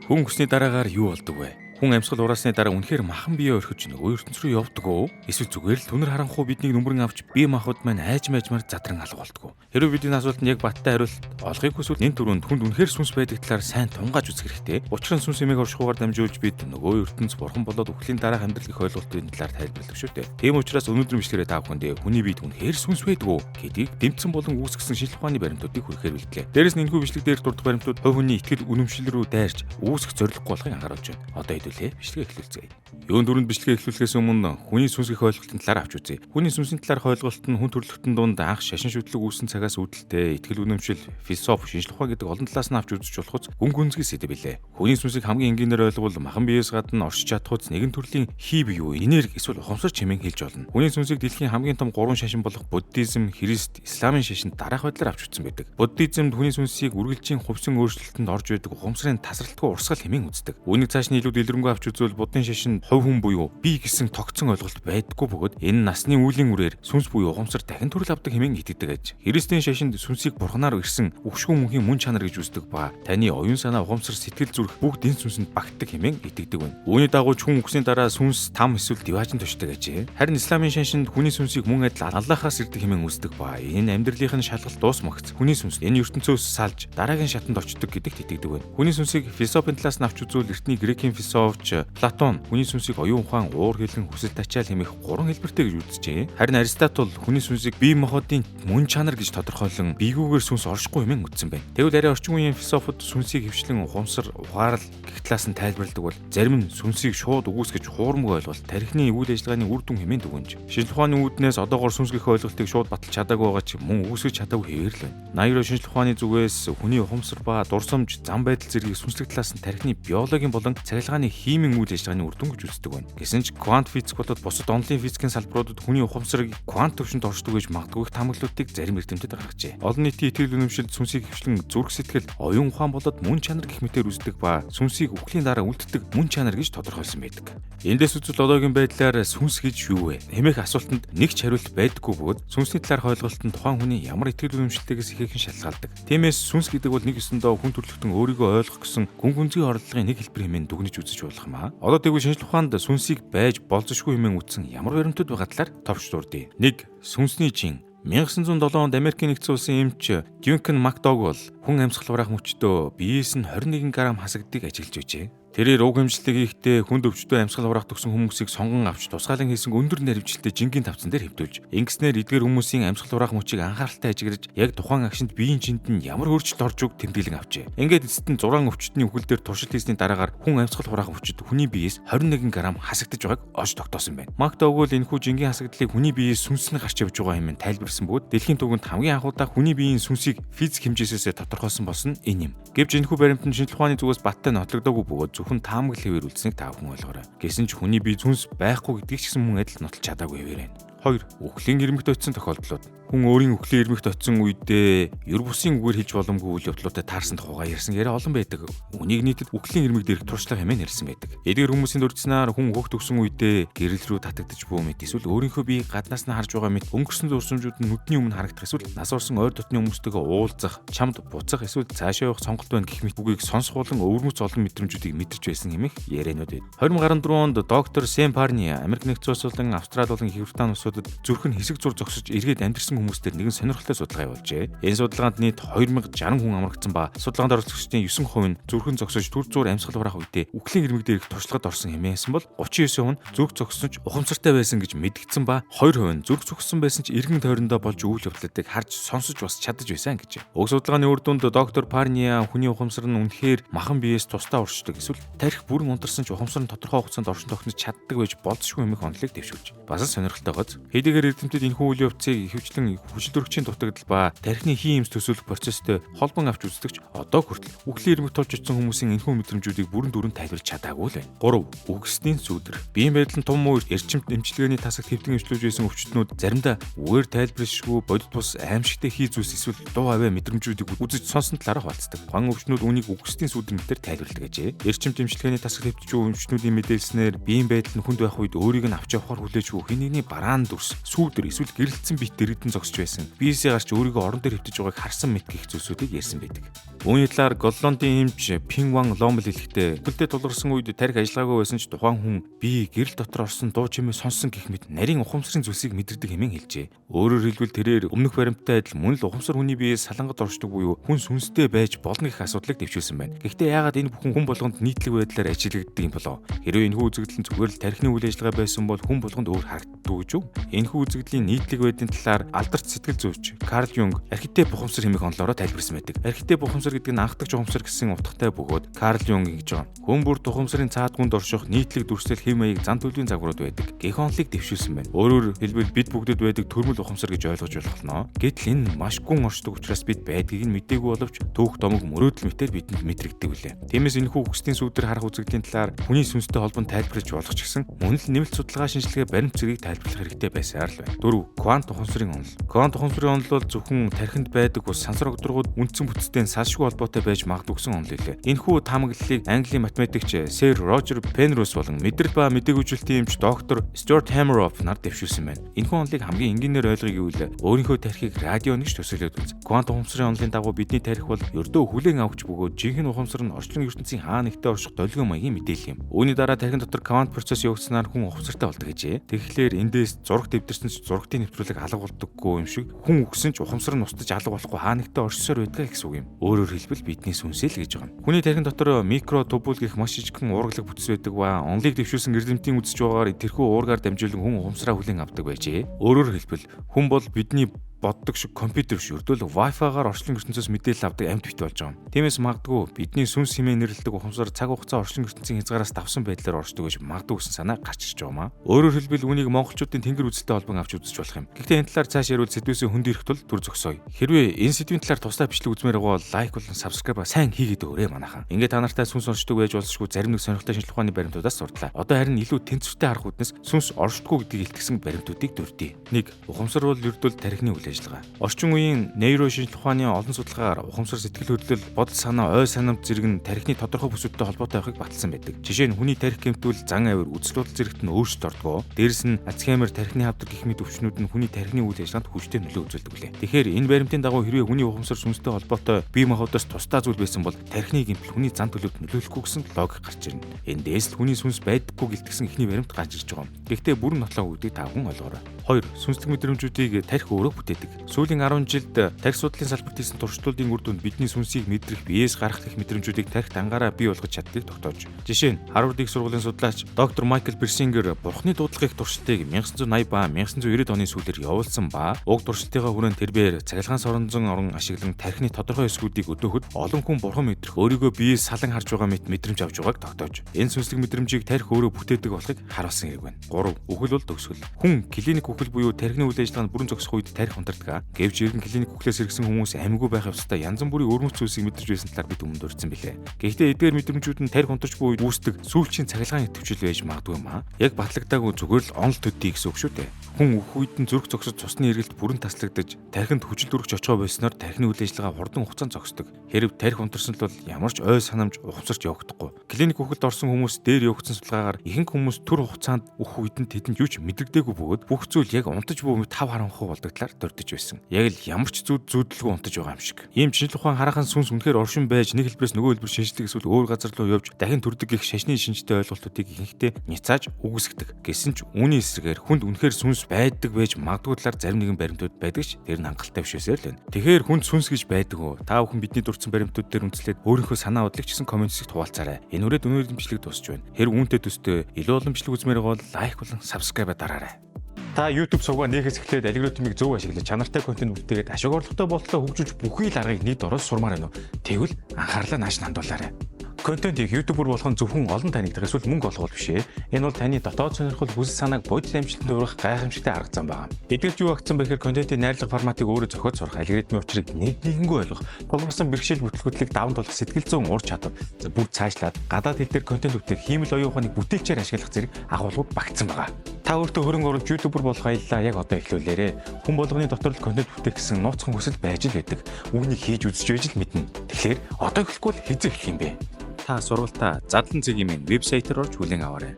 Хүн өссний дараагаар юу болдог вэ? Хүн амьсгал ураасны дараа үнэхээр махан биеэ орхиж нөгөө ертөнц рүү явдаг уу? Эсвэл зүгээр л түнэр харанхуй биднийг нүмерэн авч бие махбод маань айжмаар задран алга болдог уу? Хэрвээ бидний асуултанд яг баттай хариулт олохыг хүсвэл энэ түрүүнд хүнд үнэхээр сүнс байдаг талаар сайн тунгааж үзэх хэрэгтэй. Учир нь сүнс эмээг оршихуугаар дамжуулж бид нөгөө ертөнц бурхан болоод үхлийн дараах амьдрал их ойлголтын талаар тайлбарладаг шүү дээ. Тийм учраас өнөөдрийн бичлэгээр та бүхэнд хүний биед үнэхээр сүнс байдаг уу гэдгийг дэмцэн болон үүсгэсэн шинжлэх ухааны баримтуудыг хүрэхээр бэлтлээ. Дээрээс нь энэхүү бичлэг дээр дурдах баримтууд хувь хүний итгэл үнэмшил рүү дайрч үүсгэх зорилгогүй болохыг анхааруулж байна. Одоо хэдүүлээ бичлэгээ эхлүүлцгээе. Юун дөрөнд бичлэгээ эхлүүлэхээс өмнө хүний сүнс их ойлголтын талаар авч үзье. Хүний сүнсийн талаарх ойлголт нь хүн төрөлхтөн дунд анх шашин шүтлэг үүссэн цагаас үүдэлтэй итгэл үнэмшил, философи, шинжлэх ухаан гэдэг олон талаас нь авч үзэж болохоц гүн гүнзгий сэдв билээ. Хүний сүнсийг хамгийн энгийнээр ойлгол махан биеэс гадна оршиж чадхуйц нэгэн төрлийн хий буюу энерги эсвэл ухамсар чимээн хэлж болно. Хүний сүнсийг дэлхийн хамгийн том 3 шашин болох буддизм, христ, исламын шашинд дараах байдлаар авч үзсэн байдаг. Буддизмд хүний сүнсийг үргэлжийн хувьсан өөрчлөлтөнд орж байдаг ухамсарын тасралтгүй урсгал хэмээн үздэг. Үүнийг цааш нь илүү дэлгэрэнгүй авч үзвэл буддын шашинд хувь хүн буюу би гэсэн тогтсон ойлголт байдаггүй бөгөөд энэ насны үеийн үрээр сүнс буюу ухамсар дахин төрөл авдаг хэмээн итгэдэг аж. Христийн шашинд сүнсийг бурханаар ирсэн өгшгүй мөнхийн мөн чанар гэж үздэг ба таны оюун санаа, ухамсар, сэтгэл зүрх бүгд энэ сүнсэнд багтдаг хэмээн итгэдэг байна. Үүний дагуу хүн үхсний дараа сүнс там эсвэл диваажин тушдаг аж. Харин исламын шашинд хүний сүнсийг мөн адил Аллахаас ирдэг хэмээн үздэг ба энэ амьдралын шалгалт дуусмагц хүний сүнс энэ ертөнцөөс салж дараагийн шатанд очдог гэдэгт итгэдэг байна. Хүний сүнсийг философийн талаас нь авч үзвэл эртний грекийн философч Платон хүний сүнсийг оюун ухаан, уур хилэн, хүсэл тачаал хэмээх 3 хэлбэртэй гэж үзжээ. Харин Аристотель хүний сүнсийг бие махбодын мөн чанар гэж тодорхойлон биегүүгээр сүнс оршихгүй хэмээн үзсэн байна. Тэгвэл арай орчин үеийн философууд сүнсийг хөвчлэн ухамсар, ухаарал гэх талаас нь тайлбарладаг бол зарим нь сүнсийг шууд үгүйсгэж хуурмаг ойлголт, тархины үйл ажиллагааны үр дүн хэмээн дүгнэж. Шинжлэх ухааны үүднээс одоогоор сүнс гэх ойлголтыг шууд баталж чадаагүй байгаа ч мөн үгүйсгэж чадаагүй хэвээр л байна. Наяр шинжлэх ухааны зүгээс хүний ухамсар ба дурсамж, зам байдал зэргийг сүнслэг талаас нь тархины биологийн болон цахилгааны химийн үйл ажиллагааны үр дүн гэж үздэг байна. Гэсэн ч квант физик болоод бусад онлын физикийн салбаруудад хүний ухамсарыг квант төвшөнд оршдог гэж магадгүй их таамаглалтыг зарим эрдэмтэд гаргажээ. Олон нийтийн итгэл үнэмшил сүнсийг хвшлэн зүрх сэтгэл, оюун ухаан болоод мөн чанар гэх мэтээр үздэг ба сүнсийг үхлийн дараа үлддэг мөн чанар гэж тодорхойлсон байдаг. Эндээс үзвэл одоогийн байдлаар сүнс гэж юу вэ хэмээх асуултанд нэг ч хариулт байдаггүй бөгөөд сүнсний талаарх ойлголт нь тухайн хүний ямар итгэл үнэмшилтэйгээс ихээхэн шалтгаалдаг. Тиймээс сүнс гэдэг бол нэг ёсондоо хүн төрөлхтөн өөрийгөө ойлгох гэсэн гүн гүнзгий орлогын нэг хэлбэр хэмээн дүгнэж үзэж болох юм аа. Одоо тэгвэл шинжлэх ухаанд сүнсийг байж болзошгүй хэмээн үзсэн ямар баримтууд байгаа талаар товч дурдъя. 1. Сүнсний жин 1907 онд Америкийн нэгдсэн улсын эмч Дюнкан Макдогвал хүн амьсгал хураах мөчтөө биеэс нь 21 г хасагддгийг ажиглаж байжээ. Тэрээр уг хэмжлэлийг хийхдээ хүнд өвчтөө амьсгал хураах төгсөн хүмүүсийг сонгон авч тусгаалan хийсэн өндөр наривчлалтай жингийн тавцан дээр хэвдүүлж. Ингэснээр эдгээр хүмүүсийн амьсгал хураах мөчийг анхааралтай ажиглаж яг тухайн агшинд биеийн жинд нь ямар өөрчлөлт орж уг тэмдэглэн авчээ. Ингээд эцэст нь 6 өвчтний үхэл дээр туршилт хийсний дараагаар хүн амьсгал хураах мөчид хүний биеэс 21 г хасагдаж байгааг олж тогтоосон байна. Макдогвал энэхүү жингийн хасагдлыг хүний биеэс сүнс нь гарч явж байгаа хэмээн тайлбарсан бөгөөд дэлхийн түвшинд хамгийн анх удаа хүний биеийн сүнсийг физик хэмжээсээ тодорхойлсон болсон энэ юм. Гэвч энэхүү баримт нь шинжлэх ухааны зүгээс баттай нотлогдоогүй бөгөөд зөвхөн таамаглал хэвээр үлдсэнийг та бүхэн ойлгоорой. Гэсэн ч хүний бие сүнс байхгүй гэдгийг ч гэсэн мөн адил нотолж чадаагүй хэвээр байна. 2. Үхлийн ирмэгт очисон тохиолдлууд. Хүн өөрийн үхлийн ирмэгт очисон үедээ ер бусын үгээр хийж боломгүй үйл явдлуудад таарсан тухайга ярьсан яриа олон байдаг. Үнийг нийтэд үхлийн ирмэгт ирэх туршлага хэмээн ярьсан байдаг. Эдгээр хүмүүсийн дурдсанаар хүн өөхт өгсөн үедээ гэрэл рүү татагдчих буй мэт эсвэл өөрийнхөө биеийг гаднаас нь харж байгаа мэт өнгөрсөн зурсамжууд нь нүдний өмнө харагдах эсвэл нас орсон ойр дотны хүмүүстэйгээ уулзах, чамд буцах эсвэл цаашаа явах сонголт байна гэх мэт бүгийг сонсох болон өвөрмөц олон мэдрэмжүүдийг мэдэрч байсан хэмээх яриануд байна. 2014 онд доктор Сэм Парни Америк нэгдсэн улс болон Австрали болон Хятад улсуудад зүрх нь хэсэг зур зогсож эргээд амьдэрсэн хүмүүстээр нэгэн сонирхолтой судалгаа явуулжээ. Энэ судалгаанд нийт 2060 хүн амрагдсан ба судалгаанд оролцогчдын 9% нь зүрхэн зогсож төр зуур амьсгал хураах үедээ үхлийн ирмэг дээрх туршлагад орсон хэмээсэн бол 39% нь зүрх зогссон ч ухамсартай байсан гэж мэдгдсэн ба 2% нь зүрх зогссон байсан ч эргэн тойрондоо болж үйл явдлуудыг харж сонсож бас чадаж байсан гэж. Уг судалгааны үр дүнд доктор Парния хүний ухамсар нь үнэхээр махан биеэс тусдаа уршдаг эсвэл тарих бүрэн унтарсан ч ухамсар нь тодорхой хугацаанд оршин тогтнож чаддаг байж болзошгүй хэмээх онолыг дэвшүүлж. Бас сонирхолтойгоц хэдийгээр эрдэмтэд энэхүү үйл явцыг хөвчлэн хүчил төрөгчийн дутагдал ба тархины хий эмс төсөөлөх процесстэй холбон авч үздэгч одоо хүртэл үхлийн ирмэг тулж очсон хүмүүсийн энэхүү мэдрэмжүүдийг бүрэн дүүрэн тайлбарч чадаагүй л байна. 3. Үхсдийн сүудэр. Биеийн байдал нь том уу эрчимт эмчилгээний тасагт хэвтэн эмчлүүлж байсан өвчтнүүд заримдаа үгээр тайлбаршгүй бодит бус аимшигтэй хий зүйлс эсвэл дуу аваа мэдрэмжүүдийг үзэж сонсон талаараа хвалцдаг. Ган өвчтнүүд үнийг үхсдийн сүудэр мэтээр тайлбарладаг гэжээ. Эрчимт эмчилгээний тасагт хэвтэж буй өвчтнүүдийн мэдээлснээр биеийн байдал нь хүнд байх үед өөрийг нь авч явахаар хүлээж буй хэн нэгний бараан дүрс, сүудэр эсвэл гэрэлтсэн бит дэрэгдэн зогсож байсан. Биесээ гарч өөрийгөө орон дээр хөвтөж байгааг харсан мэт гэх зүйлсүүдийг ярьсан байдаг. Үүний талаар Голландын эмч Пингван Ломл хэлэхдээ гүлдээ тулгарсан үед тарих ажиллагаагүй байсан ч тухайн хүн би гэрэл дотор орсон дуу чимээ сонссон гэх мэт нарийн ухамсарын зүйлсийг мэдэрдэг хэмээн хэлжээ. Өөрөөр хэлбэл тэрээр өмнөх баримттай адил мөн л ухамсар хүний биеэс салангад оршдог буюу хүн сүнстэй байж болно гэх асуудлыг дэвшүүлсэн байна. Гэхдээ яагаад энэ бүхэн хүн болгонд нийтлэг байдлаар ажиллагддаг юм болов? Хэрвээ энэхүү үзэгдэл нь зүгээр л тархины үйл ажиллагаа байсан бол хүн болгонд өөр харагддаг гэж үү? Энэхүү үзэгдлийн нийтлэг байдлын талаар алдарч сэтгэл зүйч Карл Юнг архетип ухамсар хэмээх онолоороо тайлбарсан байдаг. Архетип ухамсар гэдэг нь анхдагч ухамсар гэсэн утгатай бөгөөд Карл Юнг ингэж байгаа. Хүн бүр тухамсарын цаад гүнд орших нийтлэг дүрслэл хэм маяг зан төлөвийн загварууд байдаг. Гэх онолыг дэвшүүлсэн байна. Өөрөөр хэлбэл бид бүгдэд байдаг төрмөл ухамсар гэж ойлгож болно. Гэтэл энэ маш гүн оршдог учраас бид байдгийг нь мэдээгүй боловч түүх домог мөрөөдөл мэтээр бидэнд мэдрэгдэг үлээ. Тиймээс энэхүү үгсдийн сүудээр харах үзэгдлийн талаар хүний сүнстэй холбоонд тайлбарлаж болох ч гэсэн мөн л нэмэлт судалгаа шинжилгээ баримт зэргийг тайлбарлах хэрэгтэй байсаар л байна. 4. Квант ухамсарын онол. Квант ухамсарын онол бол зөвхөн тархинд байдаг ус сансар огдрогууд үндсэн бүтцтэй салшгүй холбоотой байж магадгүй гэсэн онол илээ. Энэхүү таамаглалыг Английн математикч Сэр Рожер Пенроуз болон мэдрэл ба мэдээгүйжүүлэлтийн эмч доктор Стюарт Хаммероф нар дэвшүүлсэн байна. Энэхүү онолыг хамгийн энгийнээр ойлгоё гэвэл өөрийнхөө тархийг радио нэгж төсөөлөд үз. Квант ухамсарын онолын дагуу бидний тархи бол ердөө хүлээн авч бөгөөд жинхэнэ ухамсар нь орчлон ертөнцийн хаа нэгтээ орших долгион маягийн мэдээлэл юм. Үүний дараа тархин дотор квант процесс явагдсанаар хүн ухамсартай болдог гэжээ. Тэгэхээр эндээс зураг дэвтэрсэн ч зурагтын нэвтрүүлэг алга болдоггүй юм шиг хүн үгсэн ч ухамсар нь устдаж алга болохгүй хаа нэгтээ оршсоор байдаг гэсэн үг юм. Өөрөөр хэлбэл бидний сүнсэл гэж байгаа юм. Хүний тархин дотор микро тубул гэх маш жижигхэн уургалаг бүтц байдаг ба онолыг дэвшүүлсэн эрдэмтдийн үзэж байгаагаар тэрхүү уургаар дамжуулан хүн ухамсараа хүлээн авдаг байжээ. Өөрөөр хэлбэл хүн бол бидний боддог шиг компьютер биш өрдөөл Wi-Fi-гаар орчлон ертөнцөөс мэдээлэл авдаг амьд бит болж байгаа юм. Тиймээс магадгүй бидний сүнс хэмээн нэрлэдэг ухамсар цаг хугацаа орчлон ертөнцийн хязгаараас давсан байдлаар оршдог гэж магадгүй гэсэн санаа гарч ирж байгаа юм аа. Өөрөөр хэлбэл үүнийг монголчуудын тэнгэр үзэлтэй холбон авч үзэж болох юм. Гэхдээ энэ талаар цааш ярил сэдвээсээ хүнд ирэх тул түр зогсоё. Хэрвээ энэ сэдвийн талаар тусдаа бичлэг үзмээр байгаа бол лайк болон subscribe сайн хийгээд өгөөрэй манайхан. Ингээд та нартай сүнс оршдог байж болзошгүй зарим нэг сонирхолтой шинжилгээ ухааны баримтуудаас сурдлаа. Одоо харин илүү тэнцвэртэй харах үднэс сүнс оршдгоо гэдгийг илтгэсэн баримтуудыг дүрдээ. 1. Ухамсар бол ердөө тархины үйл ажиллагаа. Орчин үеийн нейрошинжилгээ ухааны олон судалгаагаар ухамсар сэтгэл хөдлөл бодол санаа ой санамж зэрэг нь тархины тодорхой бүсгүүдтэй холбоотой байхыг баталсан байдаг. Жишээ нь хүний тархи гэмтвэл зан авир үзэл бодол зэрэгт нь өөрчлөлт ордог. Дээрэс нь Альцгеймер тархины хавдар гэх мэт өвчнүүд нь хүний тархины үйл ажиллагаанд хүчтэй нөлөө үзүүлдэг лээ. Тэгэхээр энэ баримтын дагуу хэрвээ хүний ухамсар сүнстэй холбоотой бие махбодоос тусдаа зүйл байсан бол тархины гэмтэл хүний зан төлөвт нөлөөлөхгүй гэсэн логик гарч ирнэ. Эндээс л хүний сүнс байдаггүй гэлтгсэн ихний баримт гарч ирж байгаа юм. Гэхдээ бүрэн нотлоо үүдийг та бүхэн ойлгоорой. 2. Сүнслэг мэдрэмжүүдийг тархи өөрөө бүтээдэг. Сүүлийн 10 жилд тархи судлалын салбарт хийсэн туршилтуудын үр дүнд бидний сүнсийг мэдрэх, биеэс гарах гэх мэдрэмжүүдийг тархи дангаараа бий болгож чаддгийг тогтоож. Жишээ нь Harvard их сургуулийн судлаач доктор Майкл Персингер бурхны дуудлагын туршилтыг 1980 ба 1990 оны сүүлээр явуулсан ба уг туршилтынхаа хүрээнд тэрбээр цахилгаан соронзон орон ашиглан тархины тодорхой хэсгүүдийг өдөөхөд олон хүн бурхан мэдрэх, өөрийгөө биеэс салан харж байгаа мэт мэдрэмж авч байгааг тогтоож. Энэ сүнслэг мэдрэмжийг тархи өөрөө бүтээдэг болохыг харуулсан хэрэг байна. 3. Үхэл бол төгсгөл. Хүн клиник үхэл буюу тархины үйл ажиллагаанд бүрэн зогсох үед тархи унтардаг. Гэвч иргэн клиник үхлээс ирсэн хүмүүс амьгүй байх явцдаа янз бүрийн өрмөц зүйлсийг мэдэрч байсан талаар бид өмнө дурдсан билээ. Гэхдээ эдгээр мэдрэмжүүд нь тархи унтарч буй үед үүсдэг сүүлчийн цахилгаан идэвхжил байж магадгүй юм аа. Яг батлагдаагүй зүгээр л онол төдий гэсэн үг шүү дээ. Хүн үхэх үед нь зүрх зогсож цусны эргэлт бүрэн таслагдаж тархинд хүчил дүргэж очихоо байснаар тархины үйл ажиллагаа хурдан хугацаанд зогсдог. Хэрв тархи унтарсан л бол ямар ч ой санамж ухамсарч явагдахгүй. Клиник үхэлд орсон хүмүүс дээр явагдсан судалгаагаар ихэнх хүмүүс түр хугацаанд үхэх үед нь тэдэнд юу ч мэдрэгдээгүй бөгөөд бүх зүйл яг унтаж буй тав харанхуй болдог талаар дурдж байсан. Яг л ямар ч зүүдлгүй унтаж байгаа юм шиг. Ийм шинжлэх ухаан хараахан сүнс үнэхээр оршин байж нэг хэлбэрээс нөгөө хэлбэр шинжлэх эсвэл өөр газар руу явж дахин төрдөг гэх шашны шинжтэй ойлголтуудыг ихэнхдээ няцааж үгүйсгдэг. Гэсэн ч үүний эсрэгээр хүнд үнэхээр сүнс байдаг байж магадгүй талаар зарим нэгэн баримтууд байдаг ч тэр нь хангалттай биш байсаар л байна. Тэгэхээр хүнд сүнс гэж байдаг уу? Та бүхэн бидний дурдсан баримтууд дээр үндэслээд өөрийнхөө санаа бодлыг ч гэсэн комент хэсэгт хуваалцаарай. Энэ үрээд өнөөдрийн бичлэг дуусч байна. Хэрэг үүнтэй төстэй илүү олон бичлэг үзмээр бол лайк болон subscribe дараарай. Та YouTube сувгаа нээхээс эхлээд алгоритмыг зөв ашиглаж чанартай контент бүтээгээд ашиг орлоготой болтлоо хөгжүүлж бүхий л аргыг нийт ороод сурмаар байна уу? Тэгвэл анхаарлаа нааш хандуулаарай. Контентийг YouTuber болох нь зөвхөн олон танигдах эсвэл мөнгө олгох биш ээ. Энэ бол таны дотоод сонирхол хүсэл санааг бодит амжилтанд өргөх гайхамшигтай арга зам байна. Эдгээр юу агцсан бэхээр контентын найрлага форматыг өөрөө зохиож сурах, алгоритмын учрыг нэгэнгүй ойлгох, тулгарсан бэрхшээл бүтлгүүтлийг даван тулах сэтгэл зүйн ур чадвар, бүр цаашлаад гадаад хэл дээр контент бүтээх, хиймэл оюун ухааны бүтээлчээр ашиглах зэрэг агуулгууд багтсан байгаа. Та өөртөө хөрөнгө оруулж YouTuber болох аяллаа яг одоо эхлүүлээрэ. Хүн болгоны дотор л контент бүтээх гэсэн нууцхан хүсэл байж л байдаг. Үүнийг хийж үзэж байж л мэднэ. Тэгэхээр одоо эхлэхгүй л хэзээ эхлэх юм бэ? Та сургалтаа Задлан цэгийн вебсайтаар орж хүлээн аваарай.